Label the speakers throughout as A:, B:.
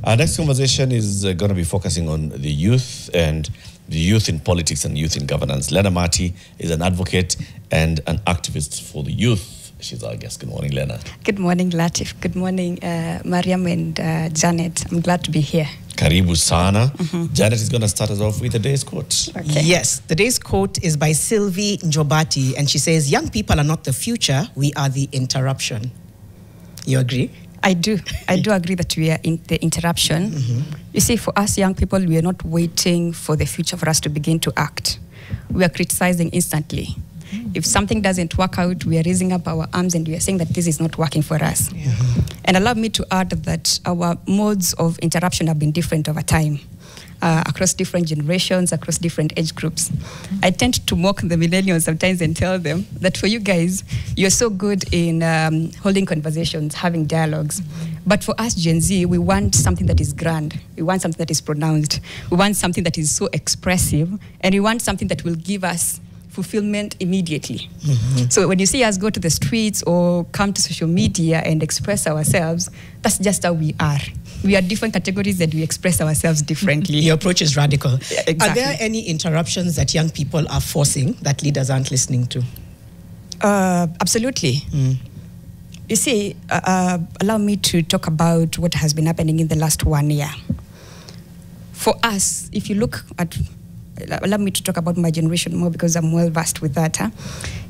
A: Our next conversation is going to be focusing on the youth and the youth in politics and youth in governance. Lenah is an advocate and an activist for the youth. She's our guest. Good morning, Lenah.
B: Good morning, Latif. Good morning, Mariam and Janet. I'm glad to be here.
A: Karibu sana. Janet is going to start us off with the day's quote.
C: Okay. Yes, the day's quote is by Sylvie Njobati, and she says, "Young people are not the future, we are the interruption." You agree?
B: I do. I do agree that we are in the interruption. You see, for us young people, we are not waiting for the future for us to begin to act. We are criticizing instantly. If something doesn't work out, we are raising up our arms and we are saying that this is not working for us. And allow me to add that our modes of interruption have been different over time, across different generations, across different age groups. I tend to mock the millennials sometimes and tell them that for you guys, you're so good in holding conversations, having dialogues. But for us Gen Z, we want something that is grand. We want something that is pronounced. We want something that is so expressive. And we want something that will give us fulfillment immediately. So when you see us go to the streets or come to social media and express ourselves, that's just how we are. We are different categories and we express ourselves differently.
C: Your approach is radical.
B: Exactly.
C: Are there any interruptions that young people are forcing that leaders aren't listening to?
B: Absolutely. You see, allow me to talk about what has been happening in the last 1 year. For us, if you look at, allow me to talk about my generation more because I'm well versed with that.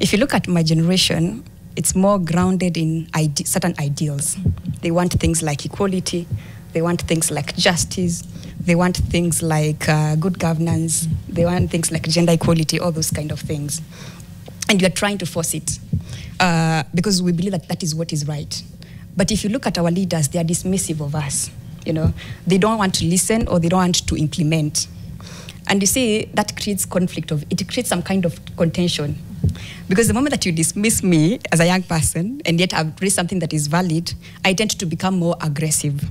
B: If you look at my generation, it's more grounded in certain ideals. They want things like equality. They want things like justice. They want things like good governance. They want things like gender equality, all those kind of things. And we are trying to force it because we believe that that is what is right. But if you look at our leaders, they are dismissive of us. You know, they don't want to listen or they don't want to implement. And you see, that creates conflict. It creates some kind of contention. Because the moment that you dismiss me as a young person, and yet I've raised something that is valid, I tend to become more aggressive.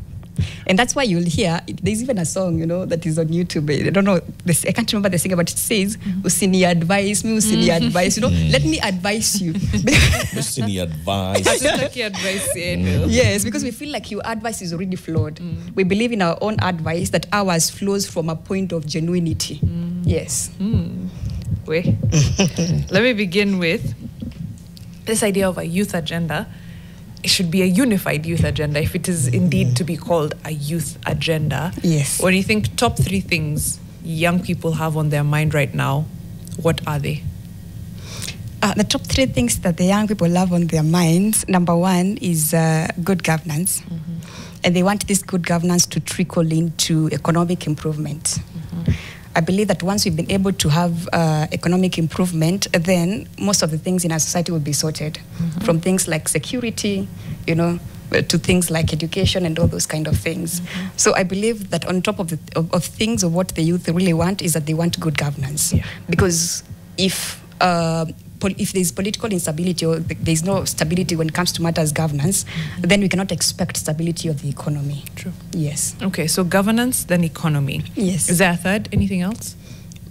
B: And that's why you'll hear, there's even a song, you know, that is on YouTube. I don't know, I can't remember the singer, but it says, Usini advise me, Usini advise, you know, let me advise you.
A: Usini advise.
B: Yes, because we feel like your advice is already flawed. We believe in our own advice that ours flows from a point of genuinity. Yes.
D: Wait. Let me begin with this idea of a youth agenda. It should be a unified youth agenda if it is indeed to be called a youth agenda.
B: Yes.
D: When you think top 3 things young people have on their mind right now, what are they?
B: The top 3 things that the young people have on their minds, number 1 is good governance. And they want this good governance to trickle into economic improvement. I believe that once we've been able to have economic improvement, then most of the things in our society will be sorted. From things like security, you know, to things like education and all those kind of things. So I believe that on top of things of what the youth really want is that they want good governance. Because if there's political instability or there's no stability when it comes to matters governance, then we cannot expect stability of the economy.
D: True.
B: Yes.
D: Okay, so governance, then economy.
B: Yes.
D: Is there a third? Anything else?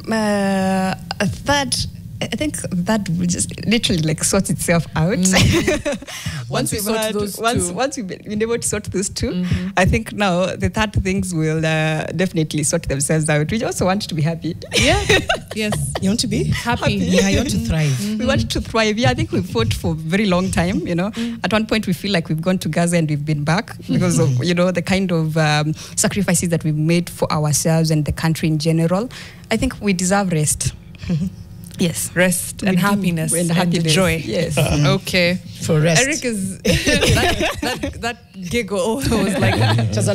B: A third, I think that will just literally like sort itself out. Once we've been able to sort those two, I think now the third things will definitely sort themselves out. We also want to be happy.
D: Yeah. Yes.
C: You want to be
D: happy?
C: Yeah, you want to thrive.
B: We want to thrive. Yeah, I think we've fought for a very long time, you know. At one point we feel like we've gone to Gaza and we've been back because of, you know, the kind of sacrifices that we've made for ourselves and the country in general. I think we deserve rest. Yes.
D: Rest and happiness and joy.
B: Yes.
D: Okay.
C: For rest.
D: Eric is that giggle was like it was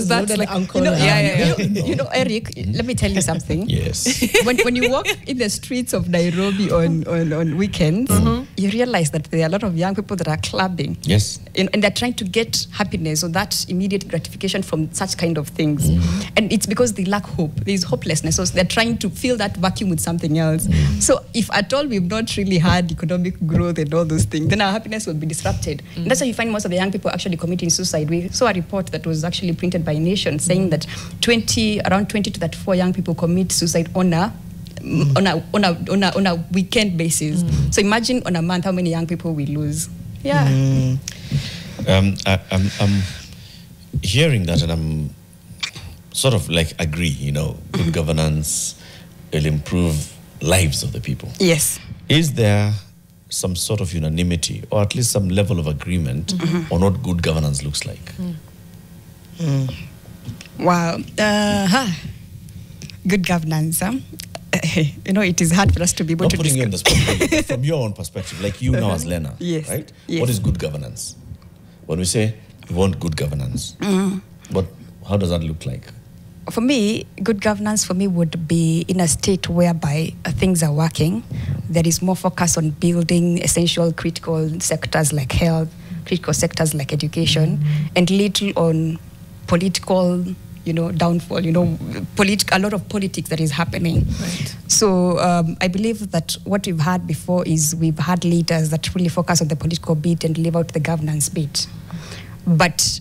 D: that like
C: uncle.
B: You know, Eric, let me tell you something.
A: Yes.
B: When you walk in the streets of Nairobi on weekends, you realize that there are a lot of young people that are clubbing.
A: Yes.
B: And they're trying to get happiness or that immediate gratification from such kind of things. And it's because they lack hope. There's hopelessness. So they're trying to fill that vacuum with something else. So if at all we've not really had economic growth and all those things, then our happiness will be disrupted. And that's why you find most of the young people actually committing suicide. We saw a report that was actually printed by Nation saying that around 20 to 34 young people commit suicide on a weekend basis. So imagine on a month how many young people we lose. Yeah.
A: Here hearing that, and I'm sort of like agree, you know, good governance will improve lives of the people.
B: Yes.
A: Is there some sort of unanimity or at least some level of agreement on what good governance looks like?
B: Wow. Good governance. You know, it is hard for us to be able
A: Not
B: to
A: putting you on the
B: discuss.
A: spot, really, from your own perspective, like you now as Lenah,
B: Yes,
A: right?
B: yes.
A: What is good governance? When we say we want good governance, but how does that look like?
B: For me, good governance for me would be in a state whereby things are working. There is more focus on building essential critical sectors like health, critical sectors like education, and little on political, you know, downfall, you know, a lot of politics that is happening.
D: Right.
B: So I believe that what we've had before is we've had leaders that really focus on the political bit and leave out the governance bit. But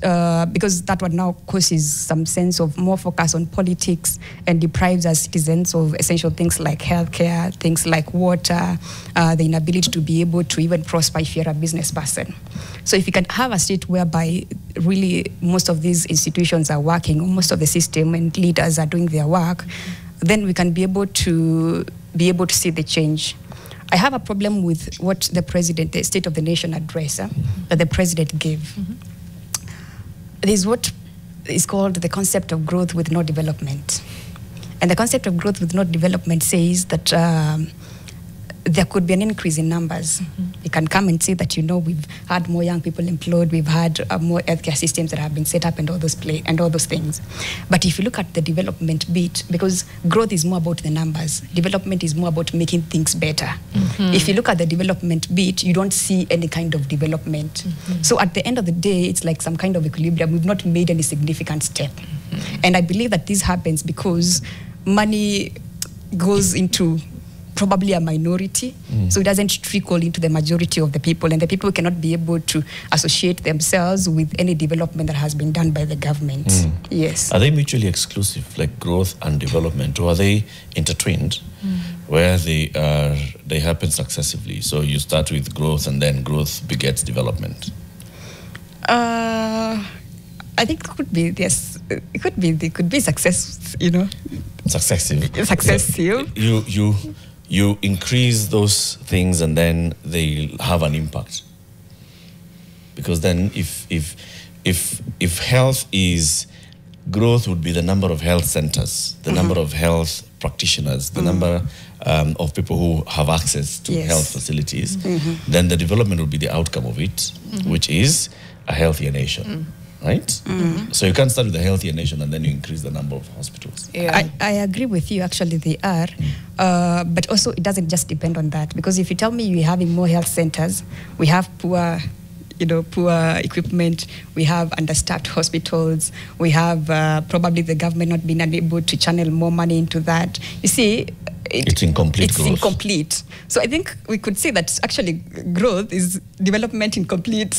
B: because that one now causes some sense of more focus on politics and deprives us citizens of essential things like healthcare, things like water, the inability to be able to even prosper if you're a business person. So if you can have a state whereby really most of these institutions are working, or most of the system and leaders are doing their work, then we can be able to see the change. I have a problem with what the president, the State of the Nation address that the president gave. There's what is called the concept of growth with no development. And the concept of growth with no development says that there could be an increase in numbers. You can come and say that, you know, we've had more young people employed, we've had more healthcare systems that have been set up and all those things. But if you look at the development bit, because growth is more about the numbers, development is more about making things better. If you look at the development bit, you don't see any kind of development. So at the end of the day, it's like some kind of equilibrium. We've not made any significant step. And I believe that this happens because money goes into probably a minority, so it doesn't trickle into the majority of the people, and the people cannot be able to associate themselves with any development that has been done by the government. Yes.
A: Are they mutually exclusive, like growth and development, or are they intertwined, where they happen successively? So you start with growth, and then growth begets development.
B: I think it could be, yes. It could be success, you know.
A: Successive.
B: Successive.
A: So you increase those things, and then they have an impact. Because then, if health is growth, would be the number of health centers, the number of health practitioners, the number of people who have access to health facilities. Then the development would be the outcome of it, which is a healthier nation. Right? So you can't start with a healthier nation and then you increase the number of hospitals.
B: Yeah. I agree with you, actually they are. But also it doesn't just depend on that, because if you tell me we're having more health centers, we have poor equipment, we have understaffed hospitals, we have probably the government not being able to channel more money into that. You see,
A: it's incomplete growth.
B: It's incomplete. So I think we could say that actually growth is development incomplete.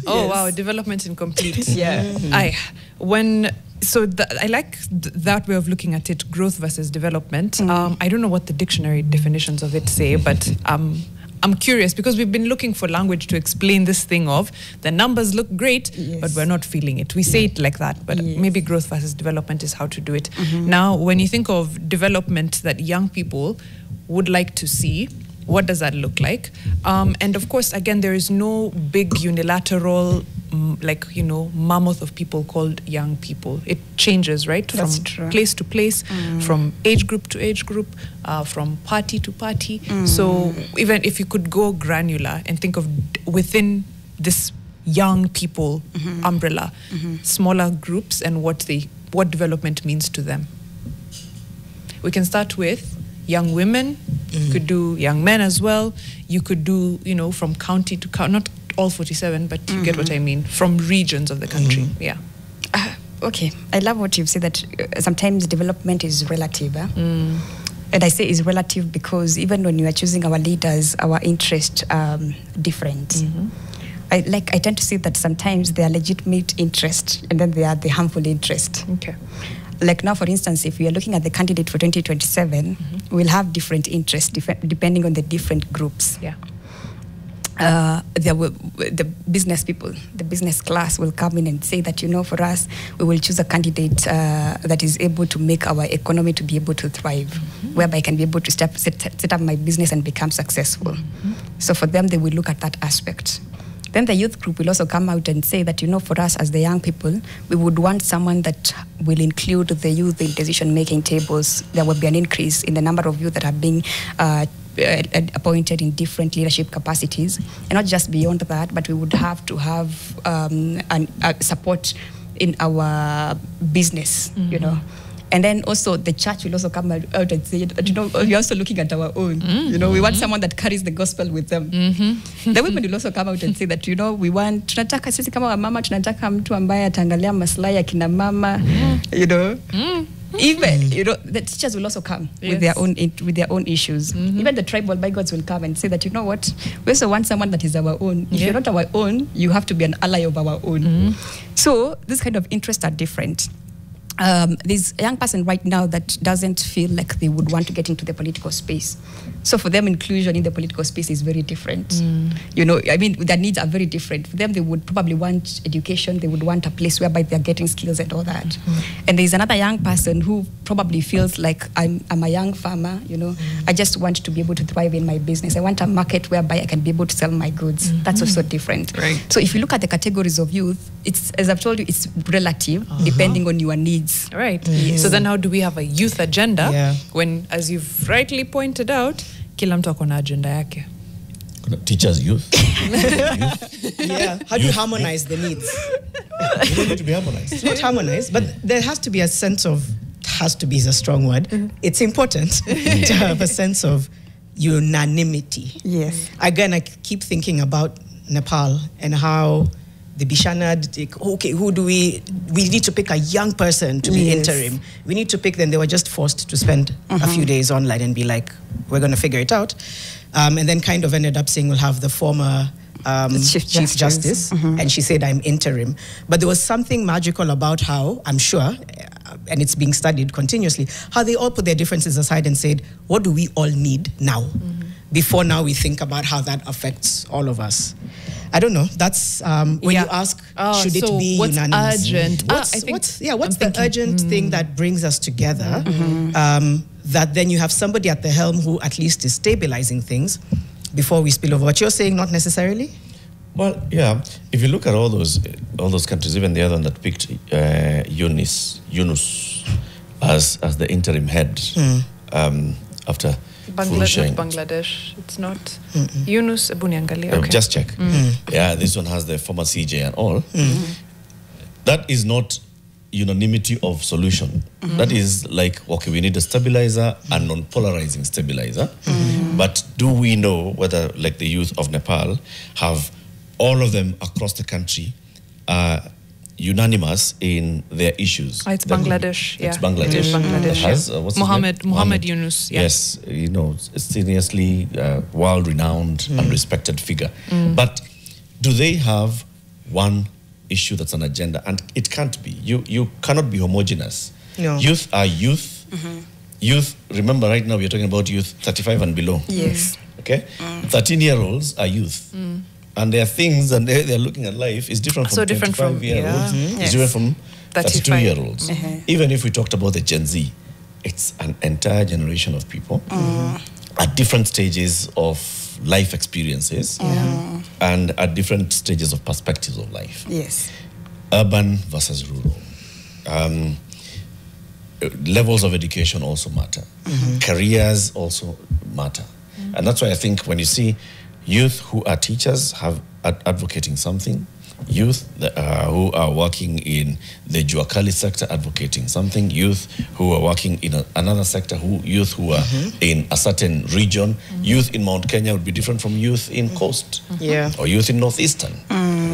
D: Oh, wow, development incomplete.
B: Yeah.
D: I like that way of looking at it, growth versus development. I don't know what the dictionary definitions of it say, but I'm curious because we've been looking for language to explain this thing of the numbers look great, but we're not feeling it. We say it like that, but maybe growth versus development is how to do it. Now, when you think of development that young people would like to see, what does that look like? And of course, again, there is no big unilateral mammoth of people called young people. It changes, right?
B: That's
D: from
B: true.
D: Place to place, from age group to age group, from party to party. So even if you could go granular and think of within this young people umbrella, smaller groups and what development means to them. We can start with young women. You could do young men as well. You could do, from county to county, not all 47, but you get what I mean, from regions of the country. Yeah.
B: Okay, I love what you've said, that sometimes development is relative. And I say is relative because even when you are choosing our leaders, our interests are different. I tend to see that sometimes they are legitimate interest and then they are the harmful interest.
D: Okay.
B: Like now, for instance, if we are looking at the candidate for 2027, we'll have different interests depending on the different groups.
D: Yeah.
B: the business people, the business class will come in and say that, for us, we will choose a candidate that is able to make our economy to be able to thrive, whereby I can be able to set up my business and become successful. So for them, they will look at that aspect. Then the youth group will also come out and say that, for us as the young people, we would want someone that will include the youth in decision-making tables. There will be an increase in the number of youth that are being appointed in different leadership capacities. And not just beyond that, but we would have to have support in our business, And then also the church will also come out and say, we're also looking at our own. We want someone that carries the gospel with them. The women will also come out and say that, we want, tunataka sisi kama wamama, tunataka mtu ambaye atangalia maslahi ya kina mama, Even, the teachers will also come with their own issues. Even the tribal bygods will come and say that, what, we also want someone that is our own. If you're not our own, you have to be an ally of our own. So this kind of interests are different. There's a young person right now that doesn't feel like they would want to get into the political space. So for them, inclusion in the political space is very different. Their needs are very different. For them, they would probably want education. They would want a place whereby they're getting skills and all that. And there's another young person who probably feels like I'm a young farmer, I just want to be able to thrive in my business. I want a market whereby I can be able to sell my goods. That's also different. Right. So if you look at the categories of youth, it's, as I've told you, it's relative, depending on your needs.
D: Right. So then how do we have a youth agenda when, as you've rightly pointed out, kila mtu akona agenda yake?
A: Teachers, youth.
C: How do you harmonize the needs?
A: They don't need to be harmonized.
C: It's not harmonized, but there has to be a sense of, has to be is a strong word. It's important to have a sense of unanimity.
B: Yes.
C: Again, I keep thinking about Nepal and how the Bishanad, okay, who do we need to pick a young person to be interim. We need to pick them. They were just forced to spend a few days online and be like, we're going to figure it out. And then kind of ended up saying we'll have the former Chief Justice. And she said, I'm interim. But there was something magical about how, I'm sure, and it's being studied continuously, how they all put their differences aside and said, what do we all need now? Before now we think about how that affects all of us. I don't know. That's when you ask, should it be
D: what's
C: unanimous?
D: Urgent?
C: What's the urgent thing that brings us together? That then you have somebody at the helm who at least is stabilizing things before we spill over. What you're saying, not necessarily?
A: Well, yeah. If you look at all those countries, even the other one that picked Yunus as the interim head after
D: Bangladesh. It's not Yunus Buniangali. Okay.
A: Just check. Yeah, this one has the former CJ and all. That is not unanimity of solution. That is like, okay, we need a stabilizer, a non-polarizing stabilizer. But do we know whether, like the youth of Nepal, have all of them across the country unanimous in their issues?
D: It's Bangladesh.
A: It's Bangladesh.
D: Bangladesh.
A: Has,
D: what's Muhammad Yunus. Yeah.
A: Yes, seriously world-renowned and respected figure. But do they have one issue that's an agenda? And it can't be. You cannot be homogeneous. No. Youth are youth. Youth, remember right now we're talking about youth 35 and below.
B: Yes.
A: Okay? 13-year-olds are youth. And their things and they're looking at life is different from 25-year-olds. It's different from 32-year-olds. Even if we talked about the Gen Z, it's an entire generation of people at different stages of life experiences and at different stages of perspectives of life.
B: Yes.
A: Urban versus rural. Levels of education also matter. Careers also matter. And that's why I think when you see youth who are teachers advocating something, youth who are working in the Juakali sector advocating something, youth who are working in another sector, youth who are in a certain region, youth in Mount Kenya would be different from youth in Coast or youth in Northeastern.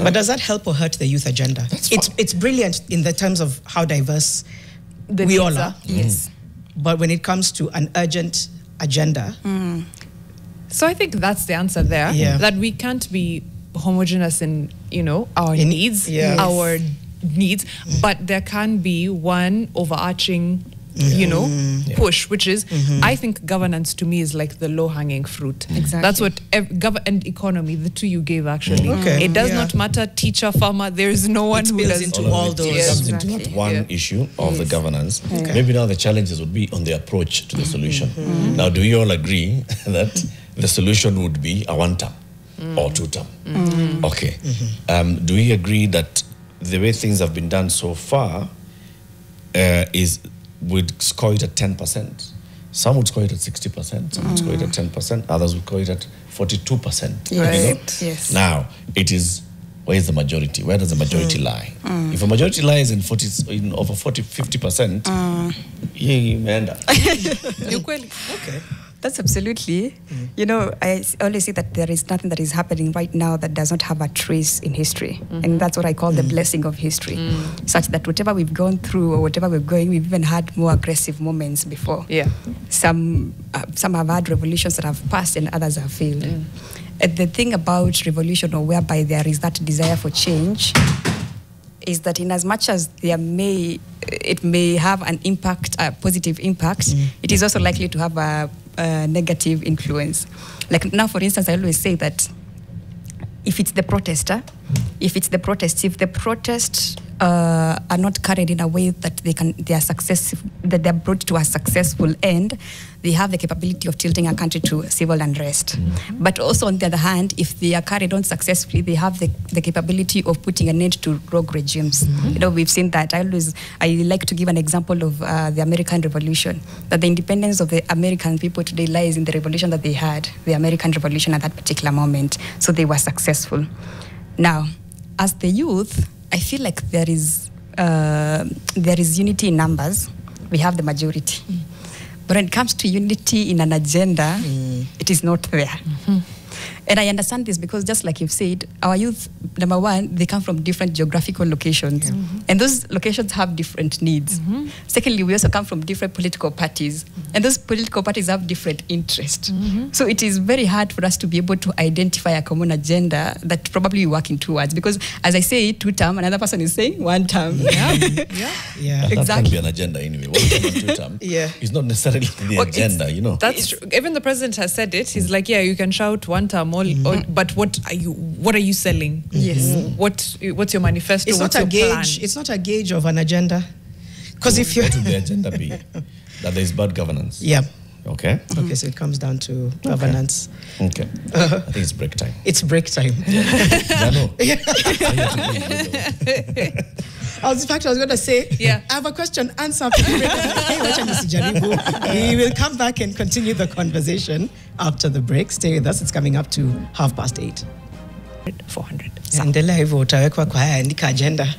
C: But does that help or hurt the youth agenda? It's brilliant in the terms of how diverse we all are.
B: Yes.
C: But when it comes to an urgent agenda...
D: So I think that's the answer there, that we can't be homogeneous in, our needs, but there can be one overarching push, which is, I think governance to me is like the low-hanging fruit.
B: Exactly.
D: That's what and economy, the two you gave actually.
C: Okay.
D: It does not matter, teacher, farmer, there is no one
C: It
D: who
C: spills
D: does
C: into all those.
A: It comes into
B: Exactly.
A: that one issue of the governance. Maybe now the challenges would be on the approach to the solution. Now, do you all agree that the solution would be a one-term or two-term? Okay. Do we agree that the way things have been done so far would score it at 10%? Some would score it at 60%, some would score it at 10%, others would score it at 42%.
B: Yes. Yes.
A: Now, where is the majority? Where does the majority lie? If a majority lies in over 40, 50%, you may end up.
C: Okay.
B: That's absolutely. I always say that there is nothing that is happening right now that does not have a trace in history. And that's what I call the blessing of history. Such that whatever we've gone through or whatever we've even had more aggressive moments before.
D: Yeah.
B: Some have had revolutions that have passed and others have failed. And the thing about revolution, or whereby there is that desire for change, is that in as much as it may have an impact, a positive impact, it is also likely to have a negative influence. Like now, for instance, I always say that if it's the protester, if the protests are not carried in a way that they are brought to a successful end, they have the capability of tilting a country to civil unrest. But also, on the other hand, if they are carried on successfully, they have the capability of putting an end to rogue regimes. We've seen that. I like to give an example of the American Revolution, that the independence of the American people today lies in the revolution that they had, the American Revolution at that particular moment. So they were successful. Now, as the youth, I feel like there is unity in numbers. We have the majority. But when it comes to unity in an agenda, it is not there. And I understand this because, just like you've said, our youth, number one, they come from different geographical locations. And those locations have different needs. Secondly, we also come from different political parties. And those political parties have different interests. So it is very hard for us to be able to identify a common agenda that probably we're working towards. Because, as I say, 2-term, another person is saying 1-term.
A: That
B: Exactly.
A: can be an agenda anyway. 1-term and 2-term is not necessarily the agenda,
D: That's true. Even the president has said it. He's like, you can shout 1-term, but what are you selling?
B: Yes.
D: What's your manifesto?
C: It's
D: what's
C: not a
D: your
C: gauge.
D: plan?
C: It's not a gauge of an agenda. Because if you
A: what would the agenda be? That there is bad governance.
C: Yeah.
A: Okay.
C: Okay, so it comes down to governance.
A: Okay. I think it's break time.
C: It's break time.
A: I know.
C: In fact, I was going to say, I have a question. Answer after the break. We will come back and continue the conversation after the break. Stay with us. It's coming up to 8:30.
D: 400.
C: Sandela hivyo utawekwa kwa haya andika agenda.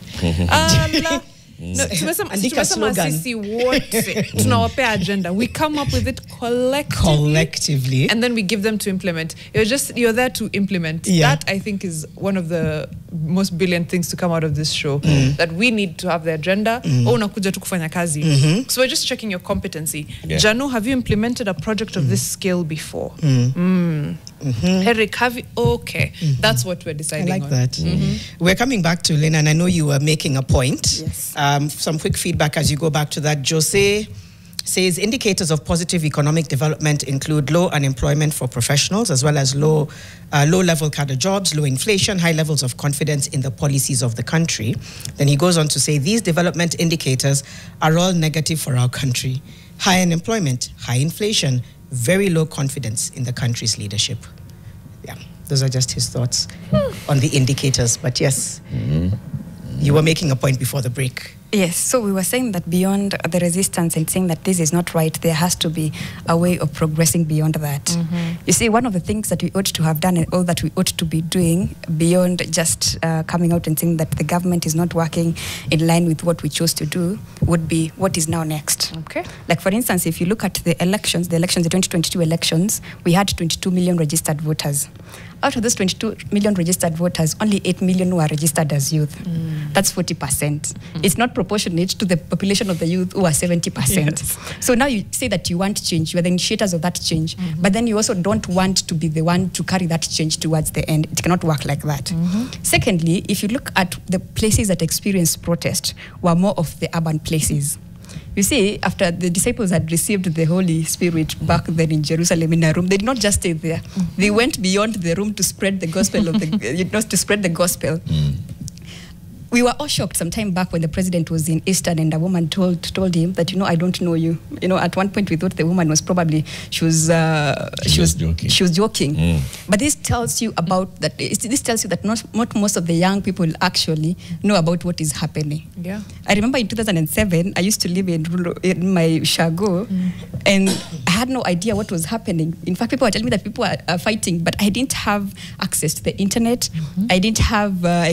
D: No, tumesema
C: slogan.
D: sisi wote tunawapea agenda. We come up with it collectively, and then we give them to implement. You're there to implement. That, I think, is one of the most brilliant things to come out of this show. That we need to have the agenda. Unakuja tu kufanya kazi. So we're just checking your competency. Janu, have you implemented a project of this scale before? Eric, have you? Okay, that's what we're deciding on.
C: I like that. We're coming back to Lenah, and I know you were making a point.
B: Yes.
C: Some quick feedback as you go back to that. Jose says indicators of positive economic development include low unemployment for professionals, as well as low-level cadre jobs, low inflation, high levels of confidence in the policies of the country. Then he goes on to say these development indicators are all negative for our country. High unemployment, high inflation, very low confidence in the country's leadership. Yeah, those are just his thoughts on the indicators. But yes, you were making a point before the break.
B: Yes, so we were saying that beyond the resistance and saying that this is not right, there has to be a way of progressing beyond that. You see, one of the things that we ought to have done and all that we ought to be doing beyond just coming out and saying that the government is not working in line with what we chose to do would be what is now next.
D: Okay.
B: Like, for instance, if you look at the 2022 elections, we had 22 million registered voters. Out of those 22 million registered voters, only 8 million were registered as youth. That's 40%. It's not proportionate to the population of the youth who are 70%. So now you say that you want change, you are the initiators of that change, but then you also don't want to be the one to carry that change towards the end. It cannot work like that. Secondly, if you look at the places that experienced protest, were more of the urban places. You see, after the disciples had received the Holy Spirit back then in Jerusalem in a room, they did not just stay there. They went beyond the room to spread the gospel of to spread the gospel. We were all shocked some time back when the president was in Eastern and a woman told him that, I don't know you. At one point we thought the woman was probably, she was joking. But this tells you about that. This tells you that not most of the young people actually know about what is happening.
D: Yeah.
B: I remember in 2007, I used to live in my Shago, and I had no idea what was happening. In fact, people were telling me that people are fighting, but I didn't have access to the internet. I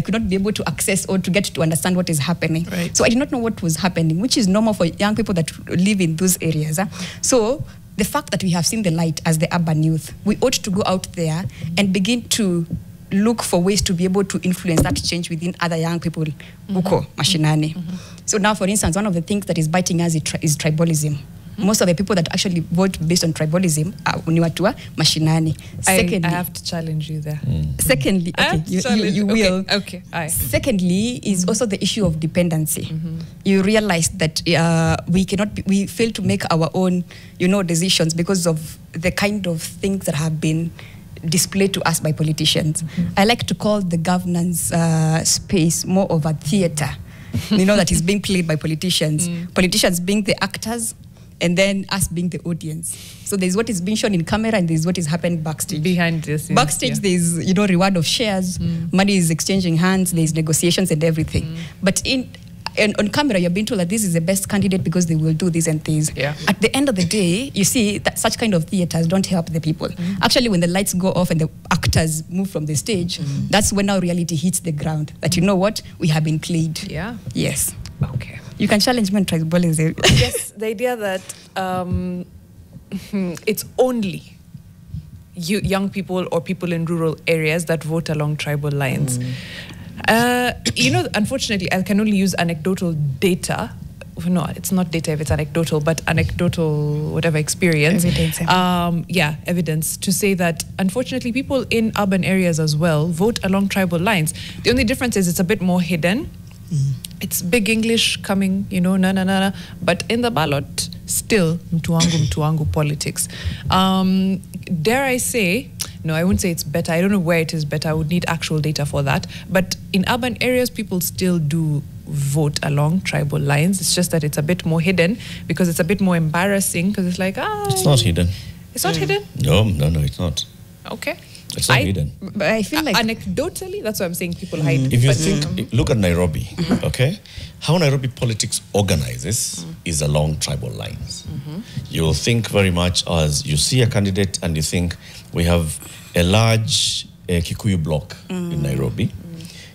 B: could not be able to access or to get to understand what is happening.
D: Right.
B: So I did not know what was happening, which is normal for young people that live in those areas. So the fact that we have seen the light as the urban youth, we ought to go out there and begin to look for ways to be able to influence that change within other young people. Mashinani. So now, for instance, one of the things that is biting us is tribalism. Most of the people that actually vote based on tribalism are uniwatua mashinani.
D: Secondly, I have to challenge you there.
B: Secondly, okay, you will.
D: Okay.
B: Secondly, is also the issue of dependency. You realize that we fail to make our own, decisions because of the kind of things that have been displayed to us by politicians. I like to call the governance space more of a theater, that is being played by politicians. Politicians being the actors, and then us being the audience. So there's what is being shown in camera and there's what is happening backstage.
D: Behind this.
B: Backstage, there's, reward of shares, money is exchanging hands, there's negotiations and everything. But on camera, you're being told that this is the best candidate because they will do this and this.
D: Yeah.
B: At the end of the day, you see that such kind of theaters don't help the people. Actually, when the lights go off and the actors move from the stage, that's when our reality hits the ground. That, what? We have been played.
D: Yeah.
B: Yes.
D: Okay.
B: You can challenge me on tribalism.
D: Yes, the idea that it's only young people or people in rural areas that vote along tribal lines. Unfortunately, I can only use anecdotal data. No, it's not data if it's anecdotal, but anecdotal, whatever experience.
B: Evidence.
D: Evidence to say that, unfortunately, people in urban areas as well vote along tribal lines. The only difference is it's a bit more hidden. It's big English coming, na. But in the ballot, still, mtuangu politics. Dare I say, no, I wouldn't say it's better. I don't know where it is better. I would need actual data for that. But in urban areas, people still do vote along tribal lines. It's just that it's a bit more hidden because it's a bit more embarrassing because it's like,
A: It's not hidden.
D: It's not hidden?
A: No, it's not.
D: Okay.
A: It's not hidden.
B: But I feel like
D: anecdotally, that's what I'm saying, people hide.
A: If you look at Nairobi, okay, how Nairobi politics organizes is along tribal lines. You'll think very much as you see a candidate and you think we have a large Kikuyu block in Nairobi,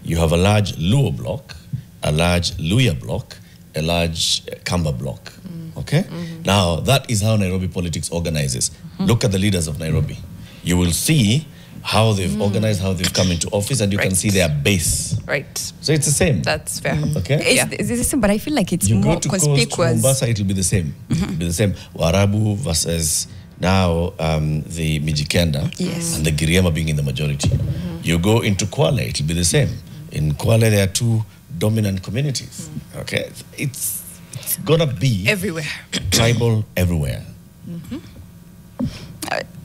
A: you have a large Luo block, a large Luya block, a large Kamba block. Okay? Now, that is how Nairobi politics organizes. Look at the leaders of Nairobi. You will see how they've organized, how they've come into office, and you can see their base.
D: Right.
A: So it's the same.
D: That's fair.
A: Okay?
B: it's the same, but I feel like it's
A: You
B: more
A: go to Coast,
B: conspicuous.
A: Mombasa, it will be the same. It will be the same. Warabu versus now the Mijikenda and the Giriama being in the majority. You go into Kwale, it will be the same. In Kwale, there are two dominant communities. Okay? It's gonna be
D: everywhere.
A: Tribal everywhere.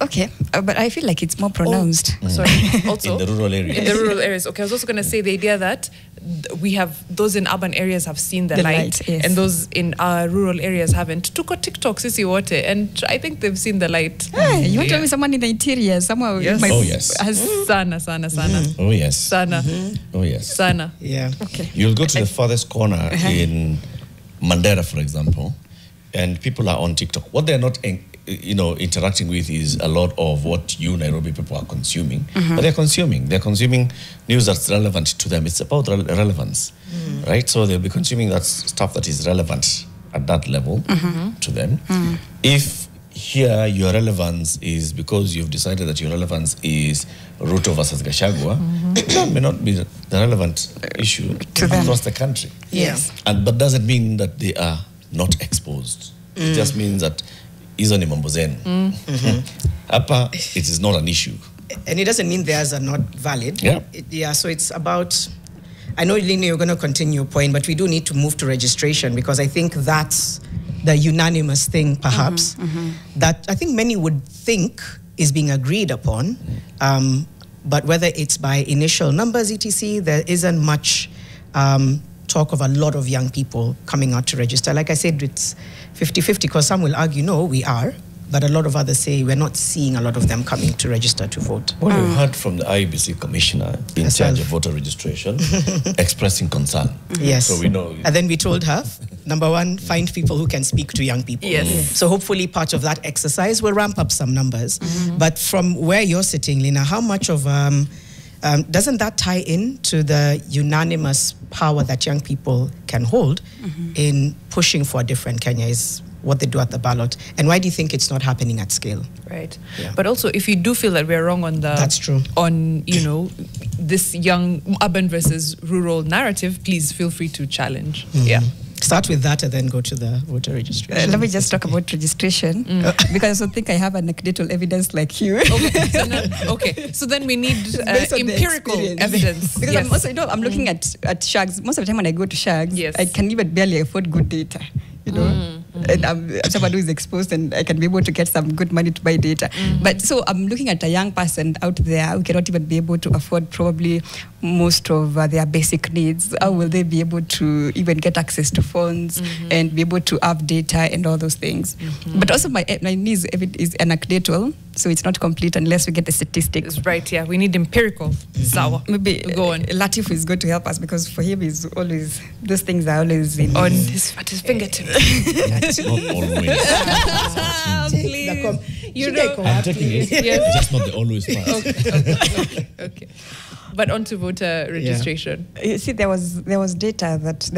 B: Okay, but I feel like it's more pronounced.
D: Sorry. Also,
A: in the rural areas.
D: In the rural areas. Okay, I was also going to say the idea that we have, those in urban areas have seen the light
B: yes.
D: and those in our rural areas haven't. Tuko TikTok, sisi wote, and I think they've seen the light.
B: Hey, you want to tell me someone in the interior, somewhere?
D: Yes.
A: Oh, yes.
D: Sana.
A: Oh, yes.
D: Sana.
A: Oh, yes.
D: Sana.
C: Yeah.
B: Okay.
A: You'll go to the farthest corner in Mandera, for example, and people are on TikTok. What they're not interacting with is a lot of what you Nairobi people are consuming. But they're consuming news that's relevant to them. It's about relevance, right? So they'll be consuming that stuff that is relevant at that level to them. If here your relevance is because you've decided that your relevance is Ruto versus Gachagua, that may not be the relevant issue across the country.
B: Yes.
A: But doesn't mean that they are not exposed. It just means that hizo ni mambo zenu. Hapa, it is not an issue.
C: And it doesn't mean theirs are not valid.
A: Yeah.
C: So it's about, I know, Lenah, you're going to continue your point, but we do need to move to registration because I think that's the unanimous thing, perhaps, that I think many would think is being agreed upon. But whether it's by initial numbers, etc., there isn't much talk of a lot of young people coming out to register. Like I said, it's 50-50, because some will argue, no, we are. But a lot of others say we're not seeing a lot of them coming to register to vote.
A: Well, we heard from the IEBC commissioner in charge of voter registration expressing concern.
C: Yes.
A: So we know.
C: And then we told her, number one, find people who can speak to young people.
D: Yes.
C: So hopefully part of that exercise will ramp up some numbers. But from where you're sitting, Lenah, how much of, doesn't that tie in to the unanimous power that young people can hold in pushing for a different Kenya is what they do at the ballot? And why do you think it's not happening at scale?
D: Right.
C: Yeah.
D: But also, if you do feel that we're wrong on the...
C: That's true.
D: On, this young urban versus rural narrative, please feel free to challenge. Yeah.
C: Start with that and then go to the voter registration.
B: Let me just talk about registration, because I don't think I have anecdotal evidence like you.
D: Okay, so then we need
B: Based on the
D: empirical
B: experience.
D: evidence.
B: Because
D: Yes.
B: I'm also, I'm looking at Shags. Most of the time when I go to Shags,
D: Yes.
B: I can even barely afford good data. And I'm someone who is exposed, and I can be able to get some good money to buy data. But so I'm looking at a young person out there who cannot even be able to afford probably most of their basic needs. How will they be able to even get access to phones and be able to have data and all those things? But also my needs is anecdotal, so it's not complete unless we get the statistics.
D: Right, yeah, we need empirical. Sawa.
B: Maybe
D: Go on.
B: Latif is going to help us, because for him is always, those things are always in
D: On his fingertip.
A: It's not always.
D: Please. You know.
A: I'm taking it.
D: Yes.
A: Just not the always part.
D: Okay. But on to voter registration.
B: You see, there was data that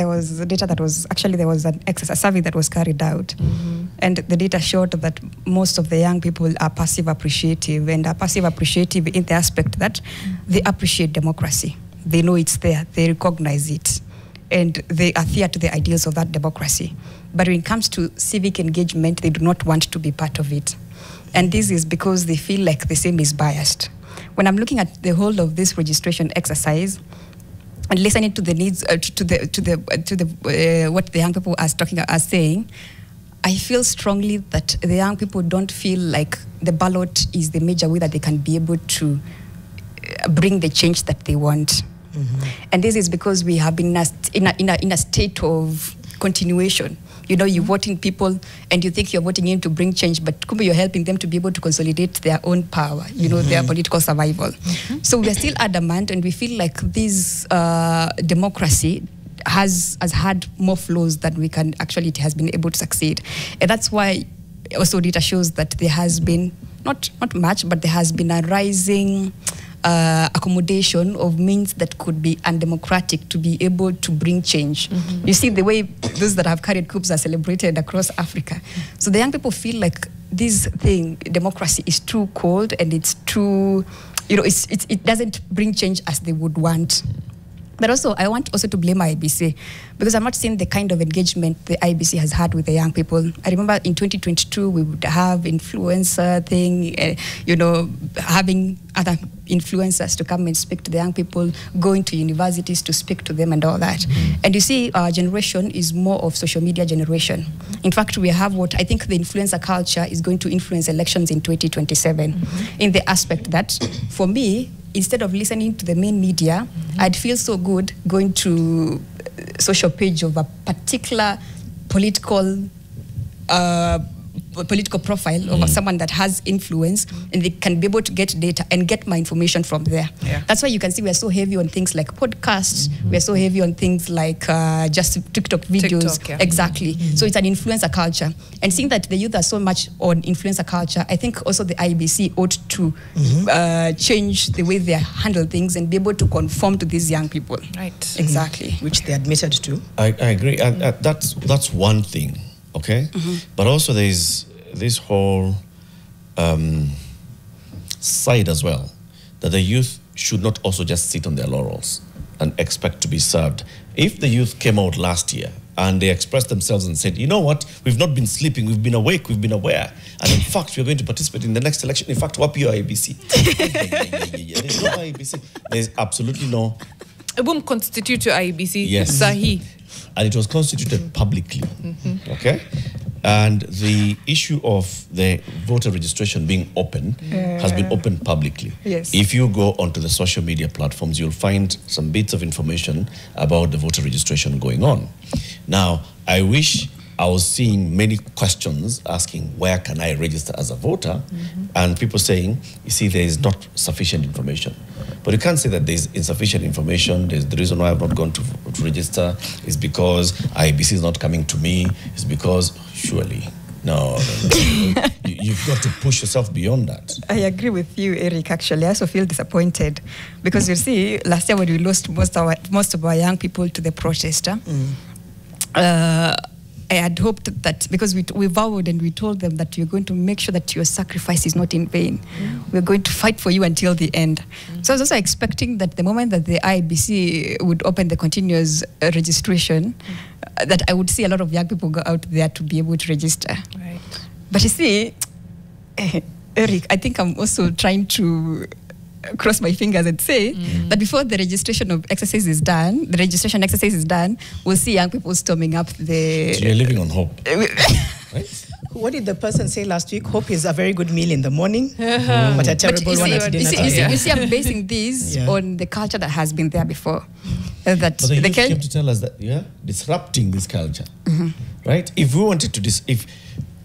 B: was actually, there was an a survey that was carried out, and the data showed that most of the young people are passive appreciative, and are passive appreciative in the aspect that they appreciate democracy. They know it's there, they recognize it, and they adhere to the ideals of that democracy. But when it comes to civic engagement, they do not want to be part of it, and this is because they feel like the same is biased. When I'm looking at the whole of this registration exercise and listening to the needs, to the what the young people are saying, I feel strongly that the young people don't feel like the ballot is the major way that they can be able to bring the change that they want. And this is because we have been in a state of continuation. You're voting people and you think you're voting in to bring change, but you're helping them to be able to consolidate their own power, their political survival. So we're still adamant, and we feel like this democracy has had more flaws than it has been able to succeed. And that's why also data shows that there has been, not much, but there has been a rising accommodation of means that could be undemocratic to be able to bring change. You see the way those that have carried coups are celebrated across Africa. So the young people feel like this thing, democracy, is too cold, and it's too, it doesn't bring change as they would want. But also, I want also to blame IEBC, because I'm not seeing the kind of engagement the IEBC has had with the young people. I remember in 2022, we would have influencer thing, having other influencers to come and speak to the young people, going to universities to speak to them and all that. And you see, our generation is more of social media generation. In fact, we have what I think the influencer culture is going to influence elections in 2027, in the aspect that, for me, instead of listening to the main media, I'd feel so good going to social page of a particular political profile of someone that has influence, and they can be able to get data and get my information from there.
D: Yeah.
B: That's why you can see we're so heavy on things like podcasts, we're so heavy on things like just TikTok videos.
D: TikTok, yeah.
B: Exactly. So it's an influencer culture. And seeing that the youth are so much on influencer culture, I think also the IEBC ought to change the way they handle things and be able to conform to these young people.
D: Right.
B: Exactly.
C: Which they admitted to.
A: I agree. And that's one thing, okay? But also there's this whole side as well, that the youth should not also just sit on their laurels and expect to be served. If the youth came out last year and they expressed themselves and said, you know what, we've not been sleeping, we've been awake, we've been aware, and in fact, we're going to participate in the next election. In fact, what your IEBC? There's no IEBC. There's absolutely no.
D: It won't constitute your IEBC.
A: Yes.
D: Sahi.
A: And it was constituted publicly, okay? And the issue of the voter registration being open has been opened publicly.
B: Yes.
A: If you go onto the social media platforms, you'll find some bits of information about the voter registration going on. Now, I wish I was seeing many questions asking, where can I register as a voter? And people saying, you see, there is not sufficient information. But you can't say that there's insufficient information. There's the reason why I've not gone to register is because IBC is not coming to me. It's because, surely, no. You've got to push yourself beyond that.
B: I agree with you, Eric. Actually, I also feel disappointed because you see, last year when we lost most of our young people to the protest, I had hoped that because we vowed and we told them that we're going to make sure that your sacrifice is not in vain. We're going to fight for you until the end. So I was also expecting that the moment that the IBC would open the continuous registration, that I would see a lot of young people go out there to be able to register.
D: Right.
B: But you see, Eric, I think I'm also trying to cross my fingers and say that before the registration exercise is done, we'll see young people storming up the...
A: So you're living on hope. Right?
C: What did the person say last week? Hope is a very good meal in the morning, but a terrible one at dinner time.
B: You see, I'm basing this on the culture that has been there before. That
A: but the youth came to tell us that disrupting this culture, right? If we wanted to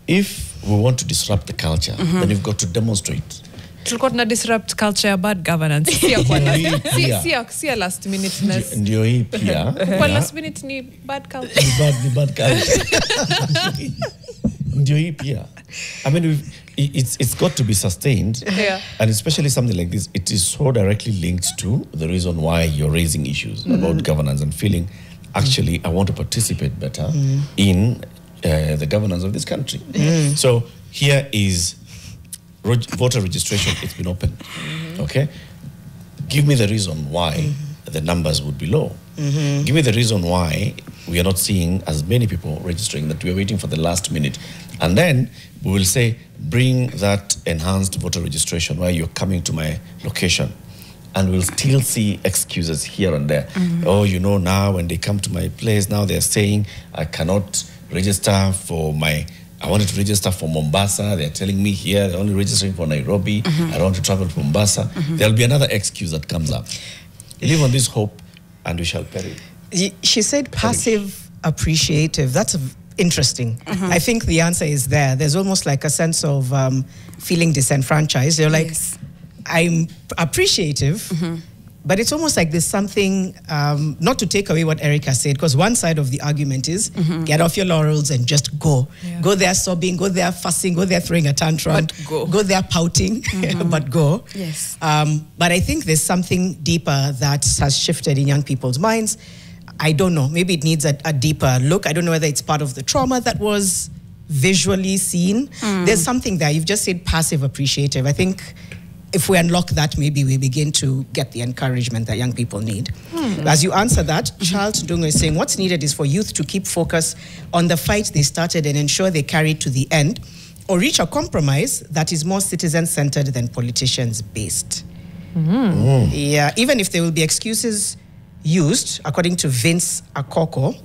A: if we want to disrupt the culture, then you've got to demonstrate.
D: Tulikuwa tuna disrupt culture ya bad governance. Sia last minuteness.
A: Ndio hii pia.
D: Kwa last minute ni bad culture.
A: Ni bad culture. Ndio hii pia. I mean, it's got to be sustained. And especially something like this, it is so directly linked to the reason why you're raising issues about governance and feeling, actually, I want to participate better in the governance of this country. So here is voter registration. It's been open. Okay, give me the reason why the numbers would be low. Give me the reason why we are not seeing as many people registering, that we are waiting for the last minute. And then we will say, bring that enhanced voter registration where you're coming to my location. And we'll still see excuses here and there. Oh, you know, now when they come to my place, now they're saying, I cannot register for I wanted to register for Mombasa. They're telling me here they're only registering for Nairobi. I don't want to travel to Mombasa. There'll be another excuse that comes up. Live on this hope and we shall perish.
C: She said passive appreciative. That's interesting. I think the answer is there. There's almost like a sense of feeling disenfranchised. You're like, I'm appreciative, but it's almost like there's something, not to take away what Erica said, because one side of the argument is get off your laurels and just go. Go there sobbing, go there fussing, go there throwing a tantrum,
D: but
C: go there pouting, but go.
B: Yes.
C: But I think there's something deeper that has shifted in young people's minds. I don't know, maybe it needs a deeper look. I don't know whether it's part of the trauma that was visually seen. There's something there. You've just said passive appreciative. I think if we unlock that, maybe we begin to get the encouragement that young people need. As you answer that, Charles Dungo is saying what's needed is for youth to keep focus on the fight they started and ensure they carry it to the end, or reach a compromise that is more citizen-centered than politicians-based. Yeah, even if there will be excuses used, according to Vince Akoko,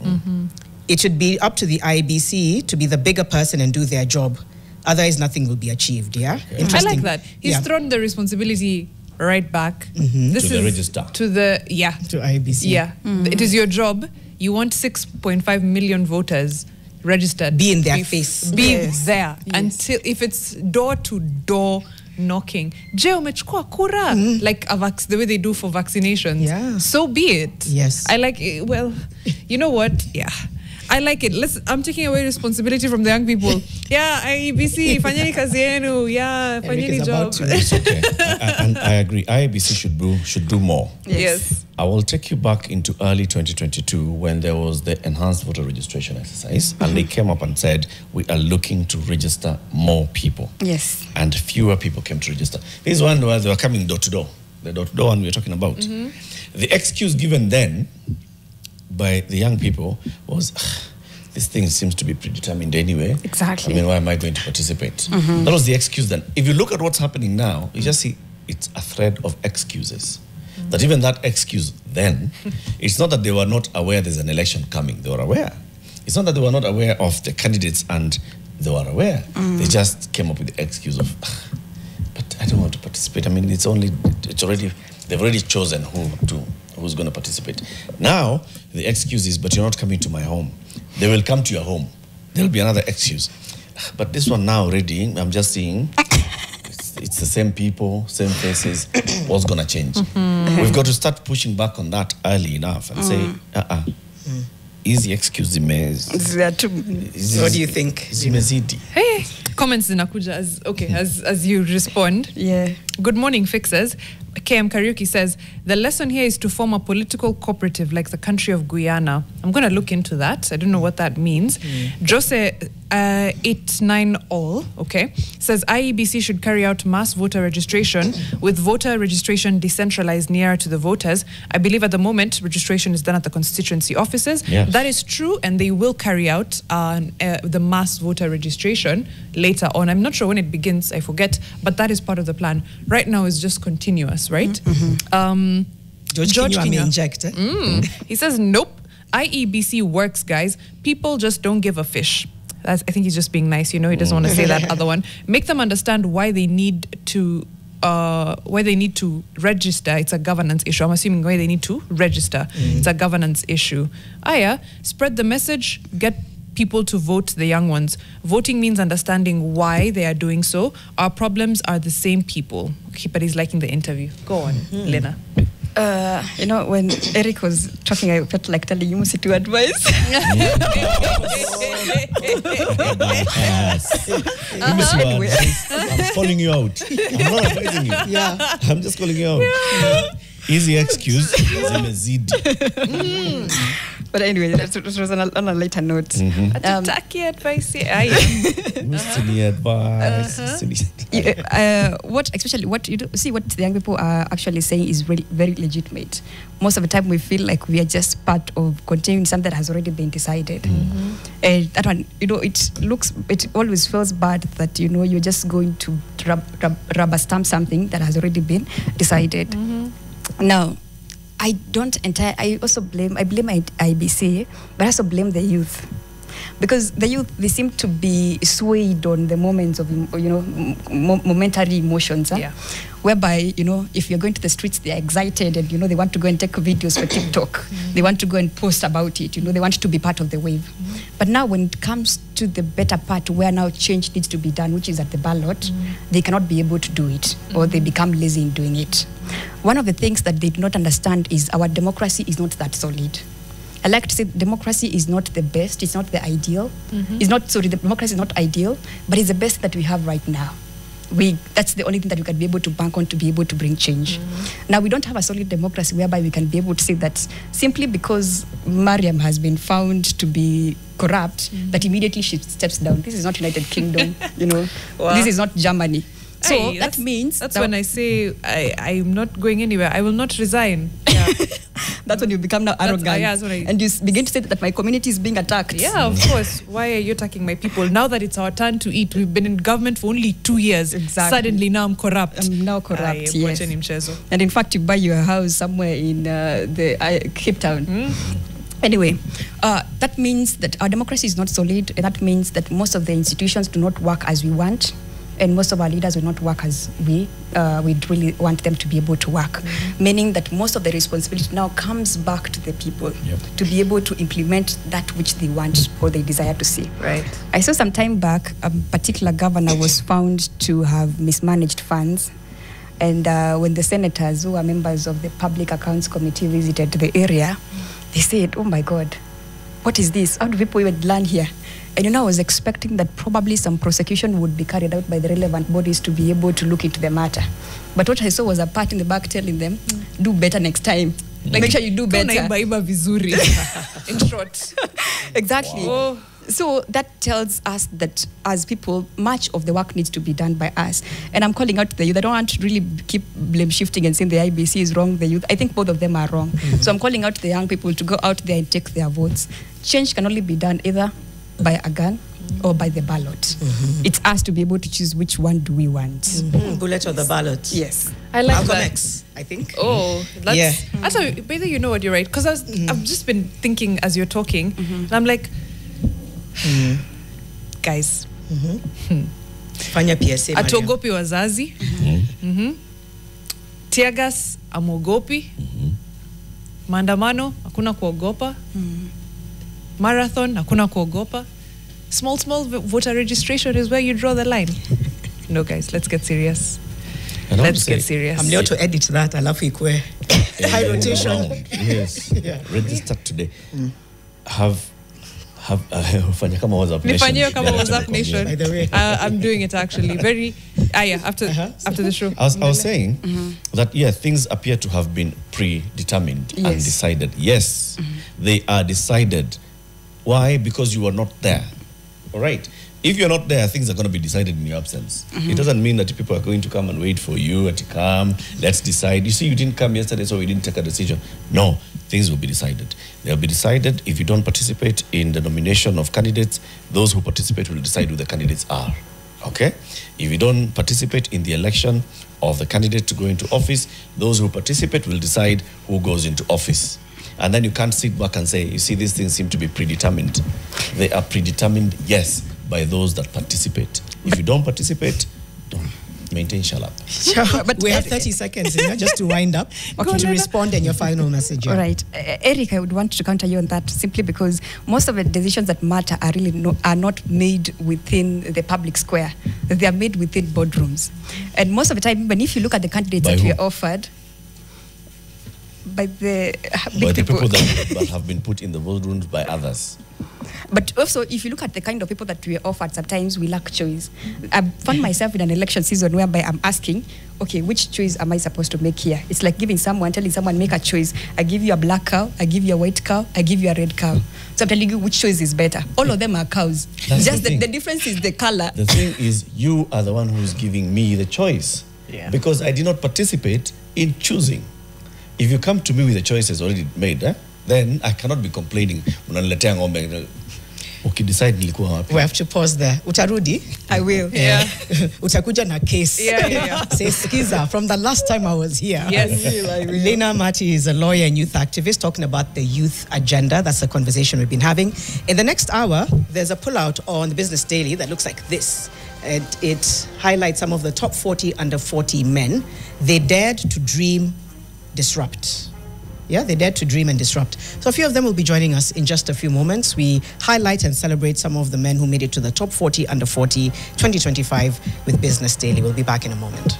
C: it should be up to the IBC to be the bigger person and do their job. Otherwise, nothing will be achieved, I
D: like that. He's thrown the responsibility right back. This
A: to the register.
D: To the,
C: to IBC.
D: Yeah. It is your job. You want 6.5 million voters registered.
C: Be in their face.
D: Be there. Until, if it's door-to-door knocking. Je, umechukua kura? Like the way they do for vaccinations. So be it.
C: Yes.
D: I like it. Well, you know what? Yeah. I like it. I'm taking away responsibility from the young people. IBC, fanyeni kazi yenu. Fanyeni job.
A: It's okay. And I agree. IBC should do more.
D: Yes.
A: I will take you back into early 2022 when there was the enhanced voter registration exercise, and they came up and said, we are looking to register more people.
B: Yes.
A: And fewer people came to register. This one where they were coming door to door. The door to door one we were talking about. The excuse given then by the young people was, this thing seems to be predetermined anyway.
B: Exactly.
A: I mean, why am I going to participate? That was the excuse then. If you look at what's happening now, you just see it's a thread of excuses. That even that excuse then, it's not that they were not aware there's an election coming. They were aware. It's not that they were not aware of the candidates and they were aware. They just came up with the excuse of, but I don't want to participate. I mean, they've already chosen who's going to participate. Now, the excuse is, but you're not coming to my home. They will come to your home. There'll be another excuse. But this one now already, I'm just seeing, it's the same people, same faces. What's going to change? We've got to start pushing back on that early enough and say, easy excuse zimezi.
C: What do you think?
A: Zimezidi.
D: Hey, comments zinakuja as you respond.
B: Yeah.
D: Good morning, Fixers. KM Karaoke says, the lesson here is to form a political cooperative like the country of Guyana. I'm going to look into that. I don't know what that means. Jose 89 all, says IEBC should carry out mass voter registration with voter registration decentralized nearer to the voters. I believe at the moment registration is done at the constituency offices.
A: Yes.
D: That is true, and they will carry out the mass voter registration later on. I'm not sure when it begins, I forget, but that is part of the plan. Right now it's just continuous, right?
C: George Kinyua inject.
D: He says, nope. IEBC works, guys. People just don't give a fish. I think he's just being nice, he doesn't want to say that other one. Make them understand why they need to register. It's a governance issue. I'm assuming why they need to register. It's a governance issue. Spread the message, get people to vote, the young ones. Voting means understanding why they are doing so. Our problems are the same people. But he's liking the interview. Go on, Lenah.
B: When Eric was talking, I felt like telling you to advise.
A: Anyway. I'm calling you out. I'm not advising you.
C: Yeah.
A: I'm just calling you out. Yeah. Easy excuse.
B: But anyway, that was on a later note.
D: Tacky advice.
B: What the young people are actually saying is really very legitimate. Most of the time we feel like we are just part of continuing something that has already been decided. And that one, it always feels bad that, you're just going to rubber stamp something that has already been decided. Now, I blame IBC, but I also blame the youth. Because the youth, they seem to be swayed on the moments of, momentary emotions. Whereby, if you're going to the streets, they're excited and, they want to go and take videos for TikTok. They want to go and post about it. They want to be part of the wave. But now when it comes to the better part where now change needs to be done, which is at the ballot, they cannot be able to do it, or they become lazy in doing it. One of the things that they do not understand is our democracy is not that solid. I like to say democracy is not the best, it's not the ideal. Democracy is not ideal, but it's the best that we have right now. That's the only thing that we can be able to bank on to be able to bring change. Now, we don't have a solid democracy whereby we can be able to say that simply because Mariam has been found to be corrupt, that immediately she steps down. This is not United Kingdom, Well, this is not Germany. So that means...
D: That's when I say I'm not going anywhere. I will not resign. Yeah.
B: That's when you become now arrogant. And you begin to say that my community is being attacked.
D: Yeah, of course. Why are you attacking my people? Now that it's our turn to eat, we've been in government for only 2 years.
B: Exactly.
D: Suddenly now I'm corrupt.
B: I'm now corrupt, yes. And in fact, you buy your house somewhere in Cape Town. Anyway, that means that our democracy is not solid. And that means that most of the institutions do not work as we want. And most of our leaders will not work as we'd really want them to be able to work. Meaning that most of the responsibility now comes back to the people to be able to implement that which they want or they desire to see.
D: Right.
B: I saw some time back, a particular governor was found to have mismanaged funds. And when the senators who are members of the Public Accounts Committee visited the area, they said, oh my God, what is this? How do people even learn here? And I was expecting that probably some prosecution would be carried out by the relevant bodies to be able to look into the matter. But what I saw was a part in the back telling them, do better next time. Make sure you do better.
D: In short.
B: Exactly. Oh. So that tells us that as people, much of the work needs to be done by us. And I'm calling out the youth. I don't want to really keep blame shifting and saying the IBC is wrong, the youth. I think both of them are wrong. So I'm calling out the young people to go out there and take their votes. Change can only be done either by a gun or by the ballot. It's us to be able to choose which one do we want.
C: Bullet or the ballot.
B: Yes.
D: I like
C: Malcolm
D: that.
C: X, I think.
D: Oh, that's... Actually, whether you know what you're right. Because I've just been thinking as you're talking, and I'm like, guys,
C: Fanya PSA.
D: Atuogopi wazazi. Tear gas amuogopi. Maandamano hakuna kuogopa. Marathon hakuna kuogopa. Small voter registration is where you draw the line. No guys, let's get serious. Let's get serious.
C: I'm there to edit that. Alafu ikwe high rotation.
A: Yes. Registered today. Have fanya kama WhatsApp Nation.
D: Nifanyie kama WhatsApp Nation.
C: By the way.
D: I'm doing it actually. Very after the show.
A: I was saying that things appear to have been predetermined and decided. Yes, they are decided. Why? Because you are not there. All right. If you're not there, things are going to be decided in your absence. It doesn't mean that people are going to come and wait for you to come. Let's decide. You see, you didn't come yesterday, so we didn't take a decision. No, things will be decided. They'll be decided. If you don't participate in the nomination of candidates, those who participate will decide who the candidates are. Okay? If you don't participate in the election of the candidate to go into office, those who participate will decide who goes into office. And then you can't sit back and say, you see, these things seem to be predetermined. They are predetermined, yes, by those that participate. If you don't participate, don't maintain shut up.
C: But we have 30 seconds just to wind up to respond in your final message.
B: All right. Eric, I would want to counter you on that simply because most of the decisions that matter are not made within the public square. They are made within boardrooms. And most of the time, even if you look at the candidates that we are offered, by the people
A: that have been put in the boardrooms by others.
B: But also, if you look at the kind of people that we are offered, sometimes we lack choice. I found myself in an election season whereby I'm asking, okay, which choice am I supposed to make here? It's like telling someone, make a choice. I give you a black cow, I give you a white cow, I give you a red cow. So I'm telling you which choice is better. All of them are cows.
A: That's
B: just the difference is the color.
A: The thing is, you are the one who's giving me the choice. Yeah. Because I did not participate in choosing. If you come to me with the choices already made, then I cannot be complaining. Okay, decide nilikuwa wapi.
C: We have to pause there. Utarudi?
B: I will.
C: Yeah. Utakuja na case.
D: Yeah.
C: Say, skiza, from the last time I was here.
D: Yes.
C: Lenah Mati is a lawyer and youth activist talking about the youth agenda. That's the conversation we've been having. In the next hour, there's a pullout on the Business Daily that looks like this. It highlights some of the top 40 under 40 men. They dared to dream, disrupt. Yeah, they dared to dream and disrupt. So a few of them will be joining us in just a few moments. We highlight and celebrate some of the men who made it to the top 40 under 40 2025 with Business Daily. We'll be back in a moment.